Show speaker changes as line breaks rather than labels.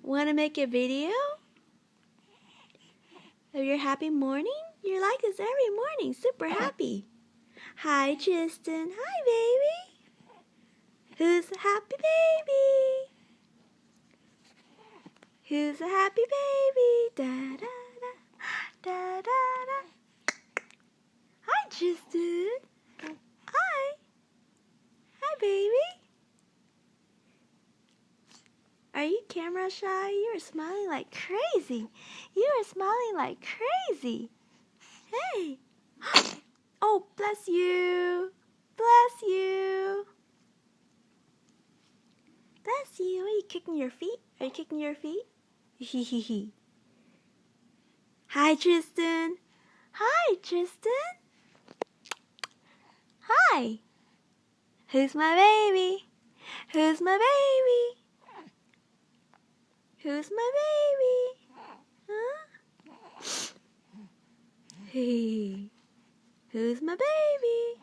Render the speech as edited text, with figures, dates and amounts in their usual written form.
Want to make a video of your happy morning? You're like this every morning, super happy. Hi, Triston. Hi, baby. Who's a happy baby? Who's a happy baby? Da da da da da da. Hi, Triston. Hi. Hi, baby. Are you camera shy? You are smiling like crazy. You are smiling like crazy. Hey. Oh, bless you. Bless you. Bless you. Are you kicking your feet? Are you kicking your feet? Hee hee hee. Hi, Triston. Hi, Triston. Hi. Who's my baby? Who's my baby? Who's my baby? Huh? Hey. Who's my baby?